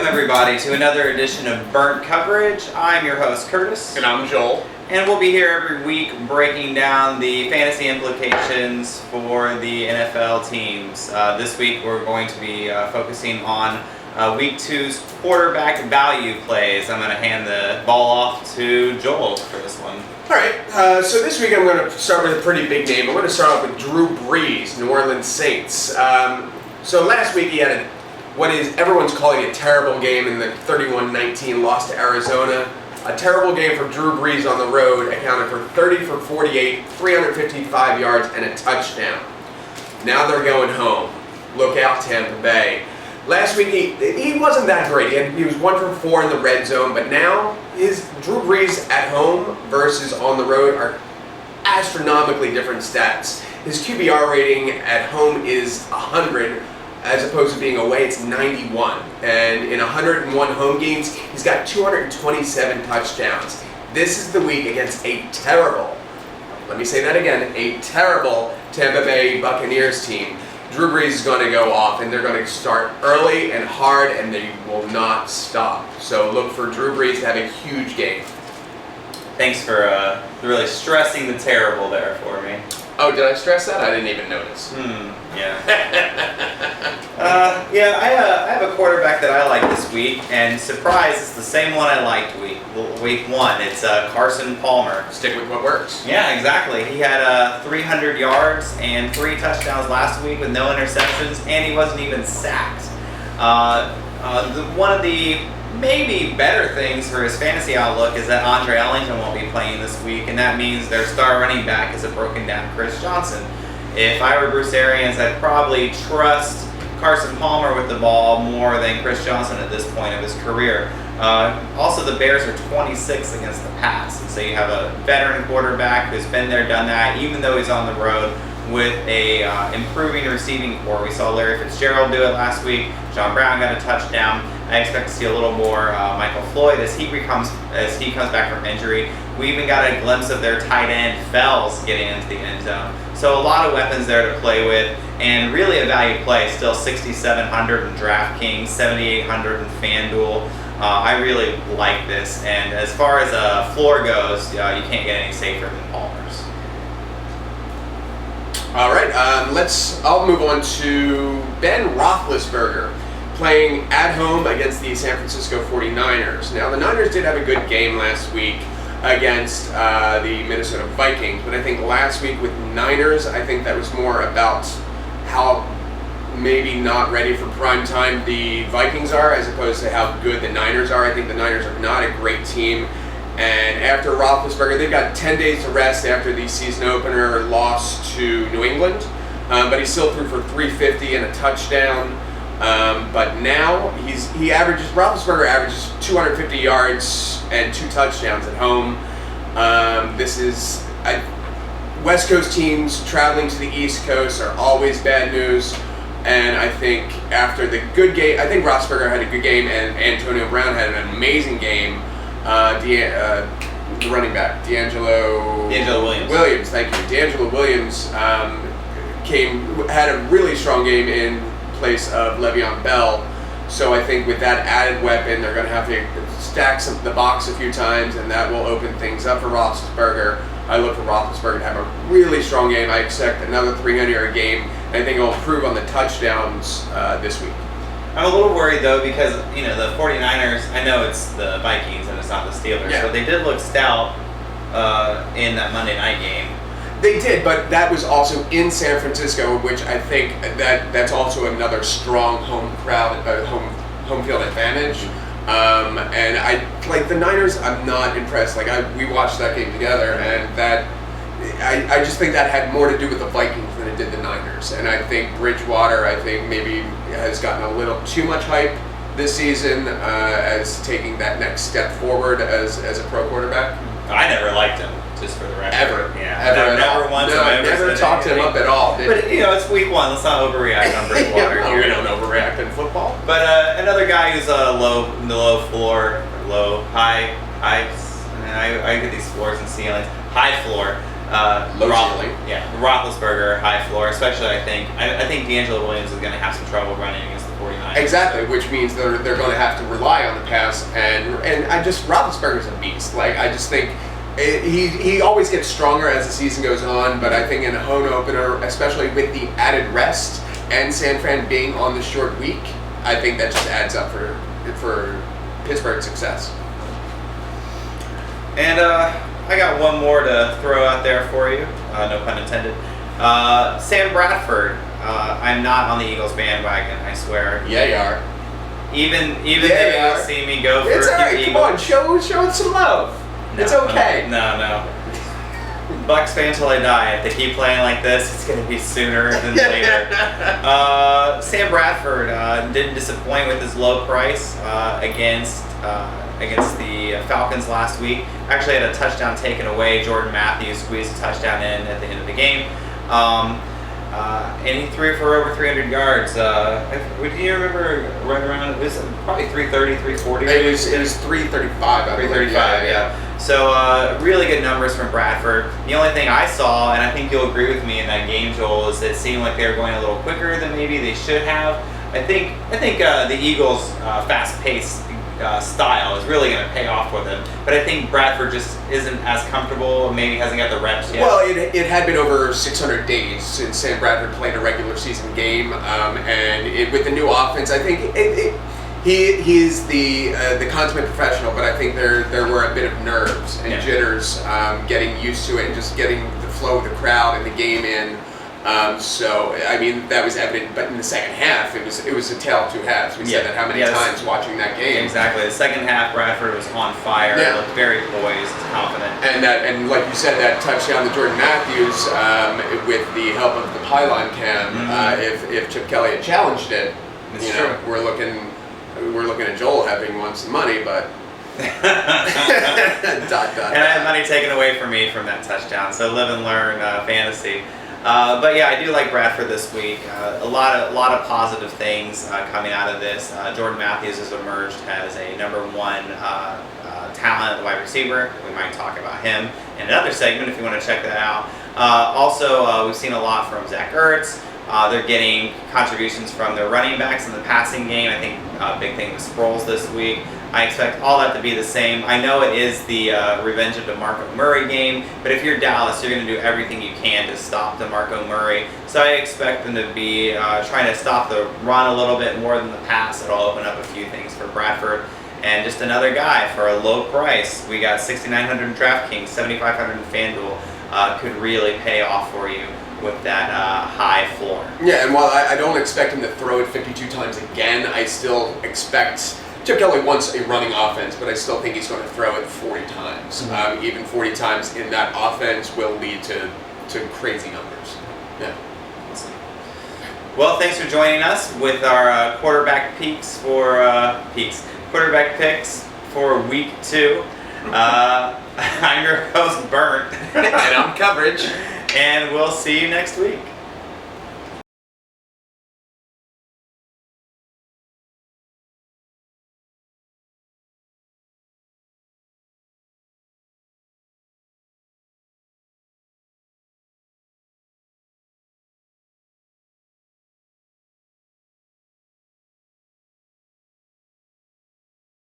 Welcome everybody to another edition of Burnt Coverage. I'm your host Curtis. And I'm Joel. And we'll be here every week breaking down the fantasy implications for the NFL teams. This week we're going to be focusing on Week 2's quarterback value plays. I'm going to hand the ball off to Joel for this one. Alright, so this week I'm going to start with a pretty big name. I'm going to start off with Drew Brees, New Orleans Saints. So last week he had what is everyone's calling a terrible game in the 31-19 loss to Arizona. A terrible game for Drew Brees on the road, accounted for 30 for 48, 355 yards, and a touchdown. Now they're going home. Look out, Tampa Bay. Last week he wasn't that great. He was 1 for 4 in the red zone, but now his Drew Brees at home versus on the road are astronomically different stats. His QBR rating at home is 100. As opposed to being away, it's 91. And in 101 home games, he's got 227 touchdowns. This is the week against a terrible, let me say that again, a terrible Tampa Bay Buccaneers team. Drew Brees is going to go off, and they're going to start early and hard, and they will not stop. So look for Drew Brees to have a huge game. Thanks for really stressing the terrible there for me. Oh, did I stress that? I didn't even notice. Yeah. I have a quarterback that I like this week, and surprise, it's the same one I liked week 1. It's Carson Palmer. Stick with what works. Yeah, exactly. He had 300 yards and 3 touchdowns last week with no interceptions, and he wasn't even sacked. One of the maybe better things for his fantasy outlook is that Andre Ellington won't be playing this week, and that means their star running back is a broken down Chris Johnson. If I were Bruce Arians, I'd probably trust Carson Palmer with the ball more than Chris Johnson at this point of his career. Also, the Bears are 26 against the pass, and so you have a veteran quarterback who's been there, done that, even though he's on the road with a improving receiving core. We saw Larry Fitzgerald do it last week. John Brown got a touchdown. I expect to see a little more Michael Floyd as he comes back from injury. We even got a glimpse of their tight end Fells getting into the end zone. So a lot of weapons there to play with, and really a value play. Still 6,700 in DraftKings, 7,800 in FanDuel. I really like this, and as far as a floor goes, you can't get any safer than Palmer's. All right, I'll move on to Ben Roethlisberger playing at home against the San Francisco 49ers. Now, the Niners did have a good game last week against the Minnesota Vikings, but I think last week with Niners, I think that was more about how maybe not ready for prime time the Vikings are as opposed to how good the Niners are. I think the Niners are not a great team. And after Roethlisberger, they've got 10 days to rest after the season opener loss to New England. But he still threw for 350 and a touchdown. But now Roethlisberger averages 250 yards and 2 touchdowns at home. This is West Coast teams traveling to the East Coast are always bad news. And I think after the good game, I think Roethlisberger had a good game, and Antonio Brown had an amazing game. The running back, DeAngelo Williams. Thank you. DeAngelo Williams had a really strong game in place of Le'Veon Bell. So I think with that added weapon, they're going to have to stack the box a few times, and that will open things up for Roethlisberger. I look for Roethlisberger to have a really strong game. I expect another 300-yard game, and I think he'll improve on the touchdowns this week. I'm a little worried though because the 49ers, I know it's the Vikings and it's not the Steelers, but they did look stout in that Monday night game. They did, but that was also in San Francisco, which I think that's also another strong home crowd, home field advantage. And I like the Niners. I'm not impressed. We watched that game together, and I just think that had more to do with the Vikings than it did the Niners. And I think Bridgewater, maybe has gotten a little too much hype this season as taking that next step forward as a pro quarterback. I never liked him, just for the record. Ever. Yeah. Ever. Never once. No, I never talked him up at all. But it's week 1. Let's not overreact on Bridgewater. We don't overreact in football. But another guy who's low floor, high. I get these floors and ceilings. High floor. Ceiling. Yeah, Roethlisberger, high floor. Especially, I think DeAngelo Williams is going to have some trouble running against the 49ers. Exactly, which means they're going to have to rely on the pass, and Roethlisberger's a beast. Like, I just think he always gets stronger as the season goes on, but I think in a home opener, especially with the added rest and San Fran being on the short week, I think that just adds up for Pittsburgh's success. And I got one more to throw out there for you, no pun intended. Sam Bradford. I'm not on the Eagles bandwagon, I swear. Yeah, you are. Even though you see me go for it's a few alright, come on, show it some love. No, it's okay. No. Bucks fan till I die. If they keep playing like this, it's going to be sooner than later. Sam Bradford didn't disappoint with his low price against the Falcons last week. Actually had a touchdown taken away. Jordan Matthews squeezed a touchdown in at the end of the game. And he threw for over 300 yards. Would you remember right around, it was probably 330, 340? It was 335. 335, yeah. So really good numbers from Bradford. The only thing I saw, and I think you'll agree with me in that game, Joel, is it seemed like they were going a little quicker than maybe they should have. I think the Eagles' fast-paced style is really going to pay off for them. But I think Bradford just isn't as comfortable, maybe hasn't got the reps yet. Well, it had been over 600 days since Sam Bradford played a regular season game, and with the new offense, I think he is the consummate professional. But I think there were a bit of nerves and jitters getting used to it and just getting the flow of the crowd and the game in. So I mean that was evident, but in the second half it was a tale of two halves. We said that how many times watching that game. Exactly. The second half, Bradford was on fire. Yeah. Looked very poised, confident. And like you said, that touchdown to Jordan Matthews with the help of the pylon cam. If Chip Kelly had challenged it, It's true. we're looking at Joel having won some money, but. And I had money taken away from me from that touchdown. So live and learn fantasy. But yeah, I do like Bradford this week. A lot of positive things coming out of this. Jordan Matthews has emerged as a number one talent at wide receiver. We might talk about him in another segment if you want to check that out. Also, we've seen a lot from Zach Ertz. They're getting contributions from their running backs in the passing game. I think a big thing with Sproles this week. I expect all that to be the same. I know it is the revenge of DeMarco Murray game, but if you're Dallas, you're going to do everything you can to stop DeMarco Murray. So I expect them to be trying to stop the run a little bit more than the pass. It'll open up a few things for Bradford. And just another guy for a low price. We got $6,900 in DraftKings, $7,500 in FanDuel. Could really pay off for you with that high floor. Yeah, and while I don't expect him to throw it 52 times again, I still expect Chip Kelly wants a running offense, but I still think he's going to throw it 40 times. Even 40 times in that offense will lead to crazy numbers. Yeah. Awesome. Well, thanks for joining us with our quarterback picks for week 2. I'm your host, Burnt. And I'm Coverage. And we'll see you next week.